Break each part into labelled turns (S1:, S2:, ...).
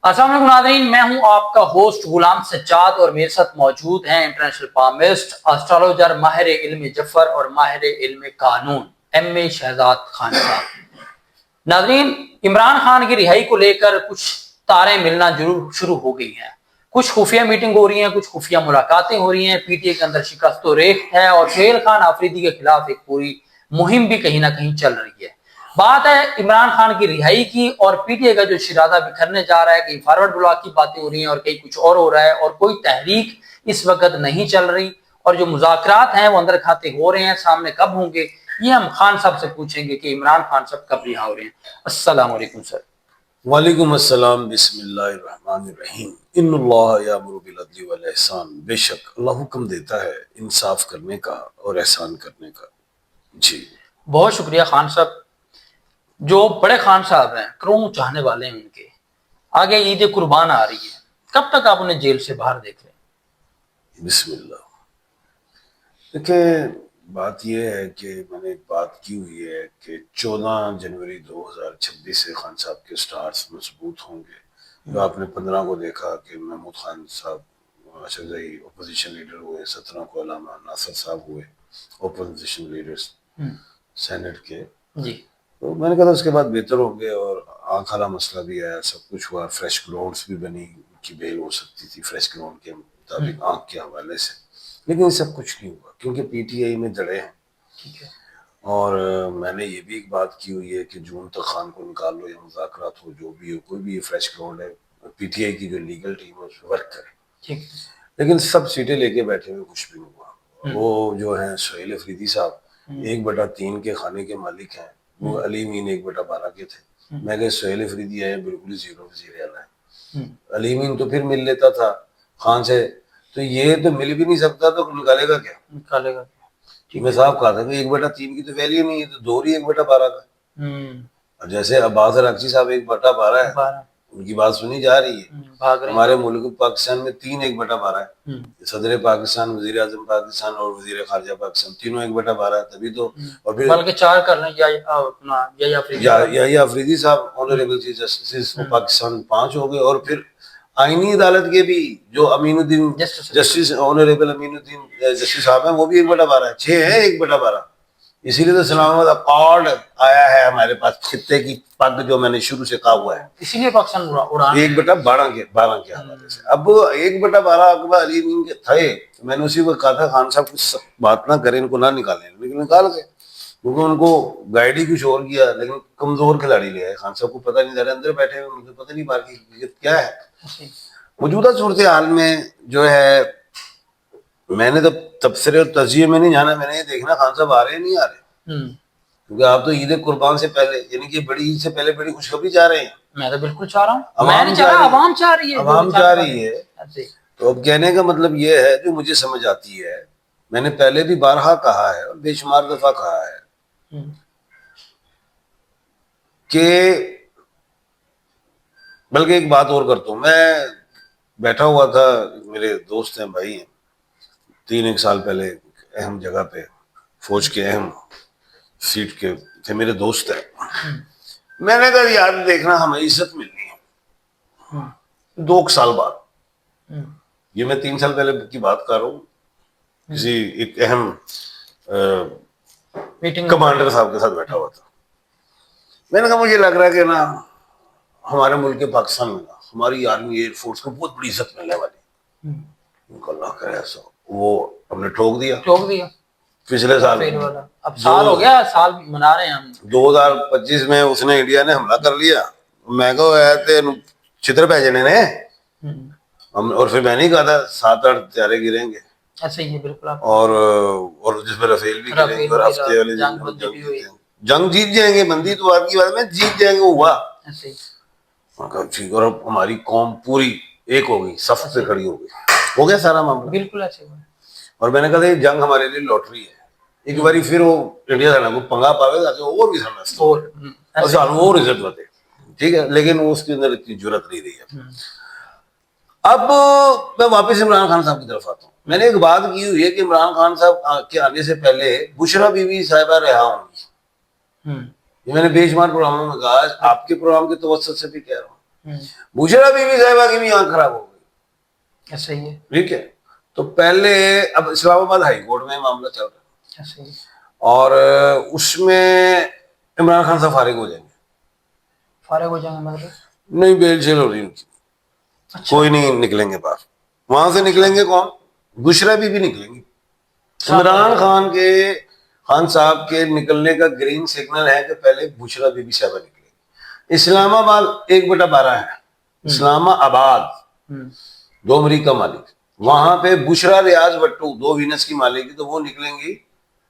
S1: السلام علیکم ناظرین، میں ہوں آپ کا ہوسٹ غلام سجاد اور میرے ساتھ موجود ہیں انٹرنیشنل پامسٹ، اسٹرالوجر، ماہر علم جفر اور ماہر علم قانون ایم اے شہزاد خان صاحب۔ ناظرین، عمران خان کی رہائی کو لے کر کچھ تاریں ملنا ضرور شروع ہو گئی ہیں، کچھ خفیہ میٹنگ ہو رہی ہیں، کچھ خفیہ ملاقاتیں ہو رہی ہیں، پی ٹی اے کے اندر شکست و ریخت ہے اور سہیل خان آفریدی کے خلاف ایک پوری مہم بھی کہیں نہ کہیں چل رہی ہے۔ بات ہے عمران خان کی رہائی کی اور پی ٹی اے کا جو شرازہ بکھرنے جا رہا ہے، کہیں فارورڈ بلاک کی باتیں ہو رہی ہیں اور کہیں کچھ اور ہو رہا ہے، اور کوئی تحریک اس وقت نہیں چل رہی، اور جو مذاکرات ہیں وہ اندر کھاتے ہو رہے ہیں، سامنے کب ہوں گے یہ ہم خان صاحب سے پوچھیں گے کہ عمران خان صاحب کب رہا ہو رہے ہیں۔ السلام علیکم سر۔
S2: وعلیکم السلام، بسم اللہ الرحمن الرحیم۔ ان اللہ یامر بالعدل والاحسان، بے شک اللہ حکم دیتا ہے انصاف کرنے کا اور احسان کرنے کا۔ جی
S1: بہت شکریہ خان صاحب۔ جو بڑے خان صاحب ہیں، کروڑوں چاہنے والے ہیں ان کے، آگے عید قربان آ رہی ہے، کب تک آپ انہیں جیل سے باہر دیکھ رہے ہیں؟
S2: بسم اللہ۔ دیکھیں، بات یہ ہے کہ میں نے ایک بات کی ہوئی ہے کہ 14 جنوری 2026 سے خان صاحب کے سٹارز مضبوط ہوں گے۔ جو آپ نے 15 کو دیکھا کہ محمود خان صاحب اشرفی اپوزیشن لیڈر ہوئے، 17 کو علامہ ناصر صاحب ہوئے اپوزیشن لیڈرز سینٹ کے،
S1: جی
S2: تو میں نے کہا تھا اس کے بعد بہتر ہوں گے، اور آنکھ والا مسئلہ بھی آیا، سب کچھ ہوا، فریش گراؤنڈس بھی بنی، ان کی بیل ہو سکتی تھی فریش گراؤنڈ کے مطابق آنکھ کے حوالے سے، لیکن یہ سب کچھ نہیں ہوا کیونکہ پی ٹی آئی میں جڑے ہیں۔
S1: ٹھیک ہے۔
S2: اور میں نے یہ بھی ایک بات کی ہوئی ہے کہ جون تک خان کو نکال لو یا مذاکرات ہو، جو بھی ہو، کوئی بھی فریش گراؤنڈ ہے، پی ٹی آئی کی جو لیگل ٹیم ہے اس پہ ورک کرے،
S1: ٹھیک۔
S2: لیکن سب سیٹیں لے کے بیٹھے ہوئے کچھ بھی نہیں ہوا۔ وہ جو ہیں سہیل افریدی صاحب 1/3 کے خانے کے مالک ہیں، وہ علی مین 1/12 کے تھے۔ میں کہ سہیل افریدی آئے بالکل ہی زیرو وزیر اعلیٰ ہے، علی مین تو پھر مل لیتا تھا خان سے، تو یہ تو مل بھی نہیں سکتا تو نکالے گا کیا؟
S1: نکالے گا۔
S2: میں صاحب کہا تھا کہ 1/3 کی تو ویلیو نہیں ہے، تو دو ہی 1/12 کا۔ اور جیسے عباس اراقچی صاحب 1/12 ہے، ان کی بات سنی جا رہی ہے۔ ہمارے ملک پاکستان میں 3 1/12 ہے، صدر پاکستان، وزیر اعظم پاکستان اور وزیر خارجہ پاکستان، تینوں 1/12 ہے، تبھی تو۔ اور پھر
S1: بلکہ 4 کر لیں،
S2: یا افریدی صاحب آنریبل چیف جسٹس پاکستان 5 ہو گئے، اور پھر آئینی عدالت کے بھی جو امین الدین جسٹس آنریبل امین الدین جسٹس صاحب ہیں، وہ بھی 1/12 ہے، 6 ہیں 1/12۔ اسی لیے تو اسلام آباد اکارڈ آیا ہے ہمارے پاس، خطے کی پگ جو میں نے شروع سے کہا ہوا ہے،
S1: اسی لیے پاکستان اڑان
S2: 1/12 کے حوالے سے۔ اب 1/12 اکبر علی مین کے تھے، میں نے اسی کو کہا تھا خان صاحب کچھ بات نہ کریں، ان کو نہ نکالیں، لیکن نکال گئے کیونکہ ان کو گائیڈ ہی کچھ اور کیا، لیکن کمزور کھلاڑی لے آئے۔ خان صاحب کو پتہ نہیں، اندر بیٹھے ہوئے، مجھے پتہ نہیں باقی حقیقت کیا ہے۔ موجودہ صورتحال میں جو ہے، میں نے تو تبصرے اور تجزیے میں نہیں جانا، میں نے یہ دیکھنا خان صاحب آ رہے ہیں نہیں آ رہے، کیونکہ آپ تو عید قربان سے پہلے، یعنی کہ بڑی عید سے پہلے بڑی خوشخبری چاہ رہے ہیں۔
S1: میں تو بالکل چاہ رہا ہوں، میں نہیں چاہ رہا، عوام چاہ رہی ہے،
S2: عوام چاہ رہی ہے۔ تو اب کہنے کا مطلب یہ ہے، جو مجھے سمجھ آتی ہے، میں نے پہلے بھی بارہا کہا ہے اور بے شمار دفعہ کہا ہے کہ، بلکہ ایک بات اور کرتا ہوں، میں بیٹھا ہوا تھا، میرے دوست ہیں، بھائی ہیں، 3 سال پہلے اہم جگہ پہ، فوج کے اہم سیٹ کے تھے، میرے دوست ہیں۔ میں نے کہا یار دیکھنا، ہمیں عزت ملنی ہے 2 سال بعد، یہ میں 3 سال پہلے کی بات کر رہا ہوں، کسی ایک اہم کمانڈر صاحب کے ساتھ بیٹھا ہوا تھا۔ میں نے کہا مجھے لگ رہا ہے کہ نا ہمارے ملک کے پاکستان میں نا ہماری آرمی ایئر فورس کو بہت بڑی عزت ملنے والی، ان کو اللہ کرے ایسا۔ وہ ہم نے ٹھوک دیا پچھلے سال،
S1: اب سال ہو گیا، سال منا رہے ہیں ہم۔
S2: 2025 میں اس نے، انڈیا نے حملہ کر لیا، میں کہا چھتر پہ جانے نے، اور پھر میں نہیں کہا تھا 7-8 طیارے گریں گے،
S1: صحیح ہے بالکل،
S2: اور جس میں رفیل بھی گریں گے، اور ہفتے والے جنگ جیت جائیں گے، بندی تو آپ کی بات میں جیت جائیں گے، ہوا ٹھیک، اور اب ہماری قوم پوری ایک ہو گئی، صف پہ کھڑی ہو گئی، ہو گیا سارا معاملہ
S1: بالکل ایسے۔
S2: اور میں نے کہا یہ جنگ ہمارے لیے لاٹری ہے، ایک باری پھر وہ انڈیا سانا کو پنگا پاوے گا کہ اور بھی سمجھتا اور سانو اور عزت بتے، ٹھیک ہے، لیکن اس کے اندر اتنی جرت نہیں رہی ہے۔ اب میں واپس عمران خان صاحب کی طرف آتا ہوں۔ میں نے ایک بات کی ہوئی ہے کہ عمران خان صاحب کے آنے سے پہلے بشرا بی بی صاحبہ رہا ہوں گی، یہ میں نے بے شمار پروگراموں میں کہا، آپ کے پروگرام کے توسط سے بھی کہہ رہا ہوں، بشرا بی بی صاحبہ کی بھی آنکھ خراب ہو گئی.
S1: صحیح ہے.
S2: ٹھیک ہے. تو پہلے اب اسلام آباد ہائی کورٹ میں معاملہ چل رہا ہے
S1: صحیح.
S2: اور اس میں عمران خان صاحب فارغ ہو جائیں گے.
S1: فارغ ہو جائیں گے مطلب
S2: نہیں بیل شیل ہو رہی ان کی. کوئی نہیں نکلیں گے باہر. وہاں سے نکلیں گے کون؟ بشرا بی نکلیں گی. عمران خان صاحب کے نکلنے کا گرین سگنل ہے کہ پہلے بشرا بی صاحبہ نکلیں گی. اسلام آباد 1/12 ہے. اسلام آباد 2 امریکہ مالک. وہاں پہ بشرا ریاض بٹو 2 وینس کی مالک کی، تو وہ نکلیں گی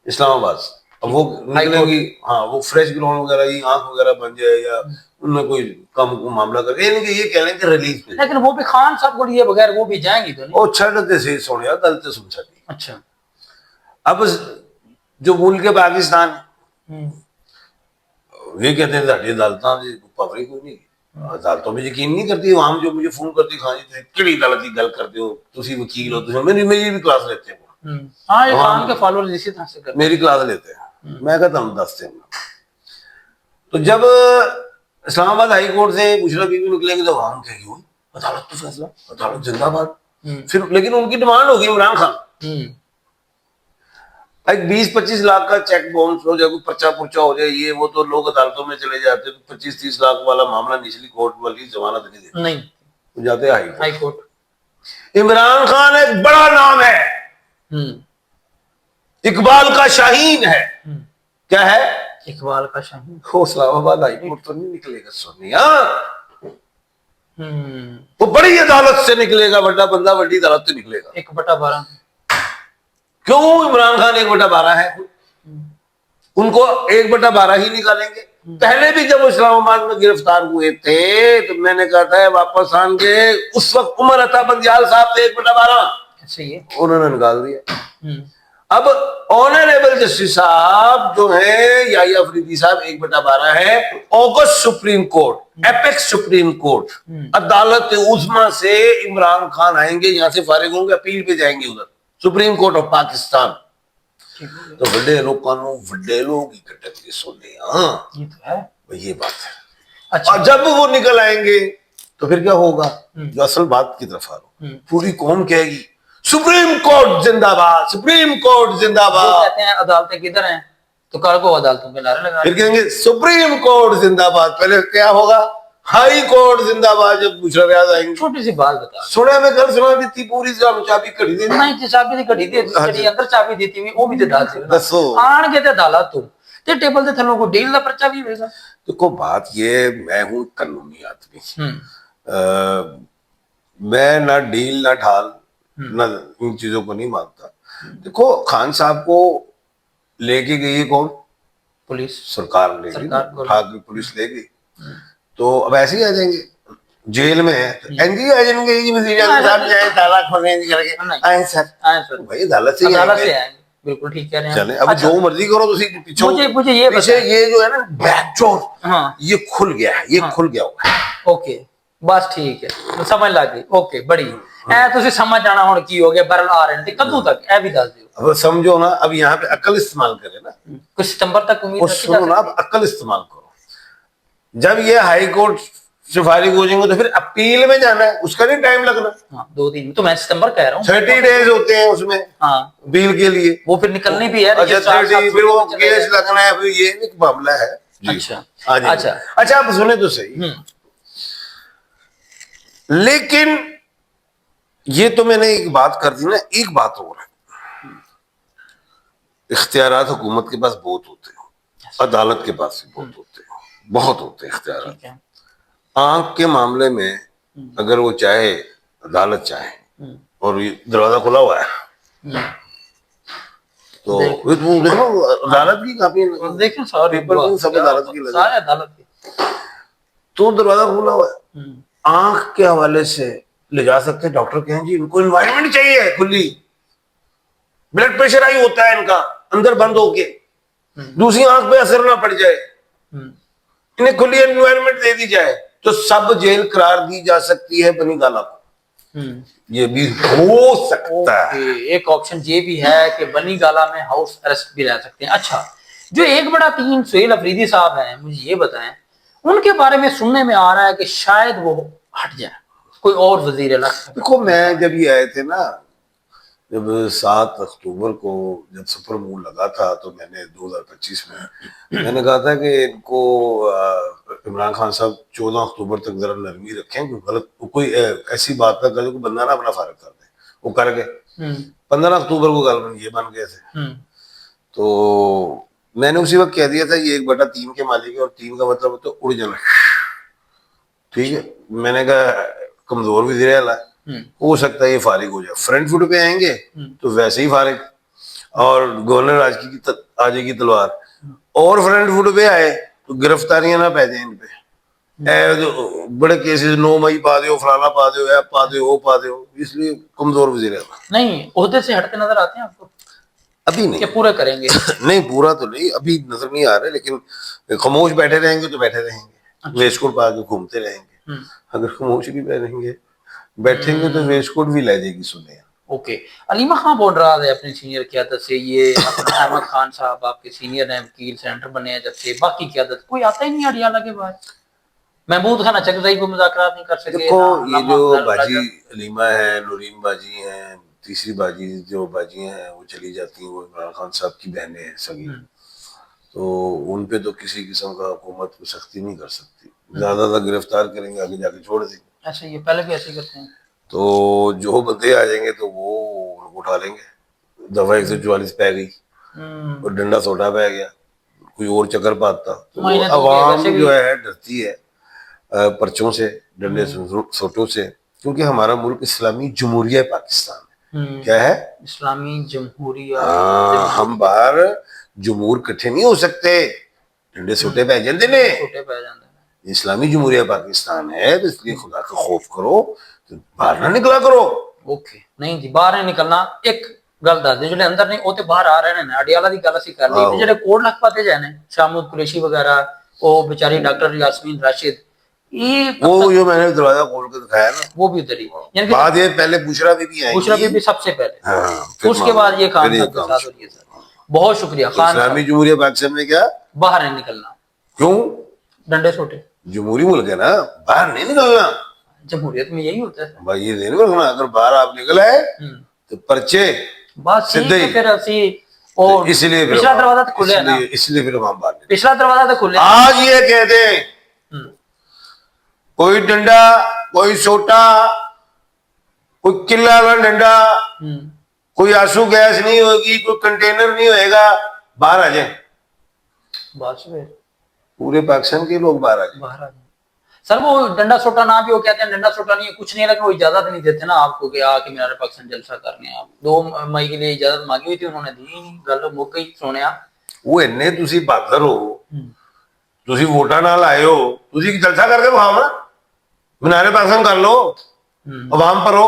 S2: اسلام آباد سے. اب وہ نکلیں گی ہاں وہ فریش گراؤنڈ وغیرہ یہ آنکھ وغیرہ بن جائے یا ان میں کوئی کم کو معاملہ کر یہ کہہ لیں کہ ریلیف.
S1: لیکن وہ بھی خان صاحب کو لیے بغیر وہ بھی جائیں گی تو نہیں.
S2: وہ چھڑتے سے سونے غلط سن سکتی.
S1: اچھا.
S2: اب جو ملک پاکستان یہ کہتے ہیں ساری عدالتوں سے پاوری کوئی نہیں. عدالتوں میں یقین نہیں کرتی. وہاں جو مجھے فون کرتی خان جی کہڑی عدالت کی گل کرتے ہو تسی وکیل ہو میری بھی کلاس لیتے ہیں.
S1: ہاں یہ خان کے فالوور اسی طرح سے کرتے
S2: میری کلاس لیتے ہیں. میں کہتا ہوں دستے ہیں. تو جب اسلام آباد ہائی کورٹ سے بشرا بی نکلیں گے تو وہاں کہیں گے عدالت تو فیصلہ عدالت زندہ باد. پھر لیکن ان کی ڈیمانڈ ہوگی عمران خان ایک 20-25 لاکھ کا چیک باؤنس ہو جائے کوئی پرچہ پرچہ ہو جائے یہ وہ تو لوگ عدالتوں میں چلے جاتے تو 25-30 لاکھ والا معاملہ نچلی کورٹ والی ضمانت نہیں دیتی نہیں جاتے ہائی کورٹ. عمران خان ایک بڑا نام ہے. اقبال کا شاہین ہے. کیا ہے؟
S1: اقبال کا شاہین.
S2: اسلام آباد ہائی کورٹ تو نہیں نکلے گا سونیا. وہ بڑی عدالت سے نکلے گا. بڑا بندہ بڑی عدالت سے نکلے گا.
S1: 1/12
S2: کیوں عمران خان 1/12 ہے. ان کو 1/12 ہی نکالیں گے. پہلے بھی جب اسلام آباد میں گرفتار ہوئے تھے تو میں نے کہا تھا واپس آن گے. اس وقت عمر عطا بندیال صاحب تھے 1/12 انہوں نے نکال دیا. اب آنریبل جسٹس صاحب جو ہیں یحییٰ افریدی صاحب 1/12 ہے. August supreme court apex supreme court عدالت عظمیٰ سے عمران خان آئیں گے یہاں سے فارغ ہوں گے اپیل پہ جائیں گے ادھر سپریم کورٹ آف پاکستان. تو بڑے لوگ اکٹھے سونے ہاں یہ بات ہے. اور جب وہ نکل آئیں گے تو پھر کیا ہوگا؟ جو اصل بات کی طرف آ رہا ہوں پوری قوم کہے گی سپریم کورٹ زندہ باد سپریم کورٹ زندہ باد.
S1: کہتے ہیں عدالتیں کدھر ہیں تو کل کو عدالتوں کے نعرے لگا
S2: پھر کہیں گے سپریم کورٹ زندہ باد. پہلے کیا ہوگا؟ ہائی کورٹ زندہ باد. جب بشرا ریاض آئیں گے.
S1: چھوٹی سی بات بتا
S2: سنا میں کل سنا دی تھی پوری چابی کڑی دی
S1: نہیں چابی نہیں کڑی دی جڑی اندر چابی دیتی ہوئی وہ بھی تے ڈال دے
S2: دسو
S1: آن کے تے عدالت تو تے ٹیبل تے تھلوں کو ڈیل دا پرچہ بھی ہوئے گا.
S2: دیکھو بات یہ میں ہوں قانونی آدمی. میں نہ ڈیل نہ ڈھال نہ ان چیزوں کو نہیں مانتا. دیکھو خان صاحب کو لے کے گئی کون؟
S1: پولیس
S2: سرکار لے گئی. اٹھا کے پولیس لے گئی تو اب ایسے ہی آ جائیں گے جیل میں این جی آ جائیں گے وزیر اعظم صاحب جائیں تالا کھولیں گے کر کے آئیں سر بھائی عدالت سے
S1: عدالت سے آئیں گے. بالکل ٹھیک کہہ رہے ہیں.
S2: چلیں اب جو مرضی کرو تسی پیچھے
S1: مجھے یہ
S2: پیچھے یہ جو ہے نا بیک ڈور
S1: ہاں
S2: یہ کھل گیا ہے یہ کھل گیا ہوا ہے.
S1: اوکے بس ٹھیک ہے سمجھ لگ گئی. اوکے بڑی اے تسی سمجھ جانا ہن کی ہو گیا برل آ رہے ہیں کدوں تک اے بھی دس دیو.
S2: اب سمجھو نا اب یہاں پہ عقل استعمال کرے نا
S1: کچھ ستمبر تک امید رکھی جا
S2: سنو نا اب عقل استعمال کرو. جب یہ ہائی کورٹ سے فارغ ہو جائیں گے تو پھر اپیل میں جانا ہے اس کا نہیں ٹائم لگنا.
S1: ہاں 2 دن تو میں ستمبر کہہ رہا ہوں
S2: 30 days ہوتے ہیں اس میں
S1: ہاں
S2: بیل کے لیے.
S1: وہ پھر نکلنی بھی ہے.
S2: اچھا 30 پھر وہ کیس لگنا ہے پھر یہ ایک معاملہ ہے. اچھا آپ سنیں تو صحیح. لیکن یہ تو میں نے ایک بات کر دی نا ایک بات اور ہے. اختیارات حکومت کے پاس بہت ہوتے ہیں عدالت کے پاس بھی بہت ہوتے ہیں بہت ہوتے ہیں اختیارات. آنکھ کے معاملے میں اگر وہ چاہے عدالت چاہے اور یہ دروازہ کھلا ہوا ہے تو دیکھو عدالت کی کافی
S1: دیکھیں سارے
S2: سب عدالت کی
S1: سارے عدالت کی
S2: تو دروازہ کھلا ہوا ہے. آنکھ کے حوالے سے لے جا سکتے ہیں. ڈاکٹر کہیں جی ان کو انوائرمنٹ چاہیے کھلی. بلڈ پریشر ہائی ہوتا ہے ان کا اندر بند ہو کے دوسری آنکھ پہ اثر نہ پڑ جائے انہیں کھلی انوائرمنٹ دے دی جائے تو سب جیل قرار دی جا سکتی ہے بنی گالا کو. یہ بھی ہو سکتا ہے.
S1: ایک آپشن یہ بھی ہے کہ بنی گالا میں ہاؤس اریسٹ بھی رہ سکتے ہیں. اچھا جو 1/3 سہیل افریدی صاحب ہیں مجھے یہ بتائیں ان کے بارے میں سننے میں آ رہا ہے کہ شاید وہ ہٹ جائے, کوئی اور وزیر اعلیٰ.
S2: دیکھو میں جب یہ آئے تھے نا, جب 7 اکتوبر کو جب سپر مون لگا تھا تو میں نے 2025 میں نے کہا تھا کہ ان کو عمران خان صاحب 14 اکتوبر تک ذرا نرمی رکھیں, غلط کوئی ایسی بات نہ کرے, کوئی بندہ نہ اپنا فارغ کر دے. وہ کر گئے. 15 اکتوبر کو غالباً یہ بن گئے تھے. تو میں نے اسی وقت کہہ دیا تھا یہ 1/3 کے مالک ہے, اور 3 کا مطلب ہوتا ہے اڑ جانا. ٹھیک ہے, میں نے کہا کمزور وزیر اعلیٰ ہو سکتا ہے یہ فارغ ہو جائے. فرنٹ فٹ پہ آئیں گے تو ویسے ہی فارغ, اور گورنر آج کی آ جائے گی تلوار. اور فرنٹ فٹ پہ آئے تو گرفتاریاں نہ پہ جائیں ان پہ, بڑے کیسز 9 مئی پا دو, فلانا پا دو, ایپ پا دو, وہ پا دو. اس لیے کمزور وزیر اعلیٰ.
S1: نہیں, عہدے سے ہٹتے نظر آتے ہیں آپ کو
S2: ابھی نہیں
S1: کہ پورے کریں گے؟
S2: نہیں پورا تو نہیں ابھی نظر نہیں آ رہا, لیکن خاموش بیٹھے رہیں گے تو بیٹھے رہیں گے, ویسٹ کوٹ پا کے گھومتے رہیں گے. اگر خاموش نہیں رہیں گے بیٹھیں گے تو ویسٹ کوٹ بھی لے جائے گی سنیں.
S1: اوکے, علیمہ خان بول رہا ہے اپنی سینئر قیادت سے, یہ اپنا احمد خان صاحب آپ کے سینئر ہیں, وکیل سینٹر بنے ہیں جب سے, باقی قیادت کوئی آتا ہی نہیں اڈیالہ کے بعد. محمود خان اچکزئی کو مذاکرات نہیں کر سکے.
S2: دیکھو یہ جو باجی علیمہ ہے, نورین باجی ہیں, تیسری باجی جو باجی ہیں وہ چلی جاتی ہیں, وہ عمران خان صاحب کی بہنیں ہیں سگی, تو ان پہ تو کسی قسم کا حکومت کو سختی نہیں کر سکتی. زیادہ تر گرفتار کریں گے, آگے جا کے چھوڑ دیں گے.
S1: ایسے یہ پہلے بھی ایسے ہی کرتے ہیں.
S2: تو جو بندے آ جائیں گے تو وہ اٹھا لیں گے. دفعہ 144 پہ گئی اور ڈنڈا سوٹا پہ گیا, کوئی اور چکر پاتا. تو عوام جو ہے ڈرتی ہے پرچوں سے, ڈنڈے سوٹوں سے, کیونکہ ہمارا ملک اسلامی جمہوریہ پاکستان ہے. کیا ہے؟
S1: اسلامی جمہوریہ.
S2: ہم باہر جمہور کٹھے نہیں ہو سکتے, ڈنڈے سوٹے پہ جاندے نے. اسلامی جمہوریہ پاکستان ہے تو اس لیے خدا کا خوف کرو, باہر نہ نکلا کرو.
S1: اوکے, نہیں جی باہر نہیں نکلنا. ایک گل دس دے, جڑے اندر نہیں وہ تے باہر آ رہے ہیں. اڈیالہ دی گل اسی کر لی تے جڑے کوڑ لکھ پاتے جانے, شامود قریشی وغیرہ, وہ بیچاری ڈاکٹر یاسمین راشد,
S2: وہ جو میں نے دروازہ کھول کے دکھایا نا
S1: وہ بھی ادھر ہی. یعنی
S2: بعد یہ پہلے بشرا be be I,
S1: Bushra be be سب سے پہلے, اس کے بعد یہ خان صاحب کے ساتھ. اور یہ سر بہت شکریہ خان.
S2: اسلامی جمہوریہ پاکستان میں کیا
S1: باہر نہیں نکلنا.
S2: کیوں؟
S1: ڈنڈے سوٹے.
S2: جمہوری ملک ہے نا, باہر نہیں نکلنا.
S1: جمہوریت میں یہی ہوتا ہے
S2: بھائی, یہ نہیں رکھنا. اگر باہر آپ نکل آئے تو پرچے
S1: بس
S2: سیدھے ہی.
S1: پھر اسی اور
S2: اس لیے
S1: پچھلا دروازہ تو کھلے نا,
S2: اس لیے پھر ہم باہر
S1: پچھلا دروازہ تو کھلے.
S2: آج یہ کہہ دیں کوئی ڈنڈا, کوئی سوٹا, کوئی قلعہ والا ڈنڈا, کوئی آنسو گیس نہیں ہوگی, کوئی کنٹینر نہیں ہوئے گا, باہر آ جائیں.
S1: بس
S2: پورے پاکستان کے لوگ باہر آ جائیں.
S1: باہر آ جائیں. سر وہ ڈنڈا سوٹا نہ بھی وہ کہتے ہیں ڈنڈا سوٹا نہیں ہے, کچھ نہیں, لیکن وہ اجازت نہیں دیتے نا آپ کو کہ آ کے مینار پاکستان جلسہ کرنے. آپ 2 مئی کے لیے اجازت مانگی ہوئی تھی, انہوں نے دی نہیں. گل مک گئی. سونے
S2: وہ انے تسی بہادر ہو, تسی ووٹاں نال آئے ہو, تسی جلسہ کر کے بخاؤ نا, مینار پاکستان کر لو, عوام پرو,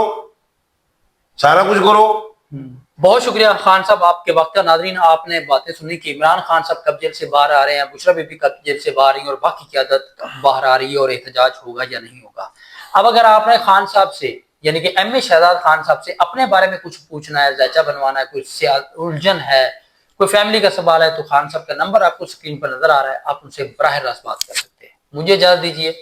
S2: سارا کچھ کرو.
S1: بہت شکریہ خان صاحب آپ کے وقت. ناظرین آپ نے باتیں سنی کہ عمران خان صاحب کب جیل سے باہر آ رہے ہیں, بشرا بی بی کب جیل سے باہر آ رہی ہیں, اور باقی قیادت باہر آ رہی ہے, اور احتجاج ہوگا یا نہیں ہوگا. اب اگر آپ نے خان صاحب سے یعنی کہ ایم اے شہزاد خان صاحب سے اپنے بارے میں کچھ پوچھنا ہے, ذائچہ بنوانا ہے, کوئی الجھن ہے, کوئی فیملی کا سوال ہے, تو خان صاحب کا نمبر آپ کو اسکرین پر نظر آ رہا ہے, آپ ان سے براہ راست بات کر سکتے ہیں. مجھے اجازت دیجیے.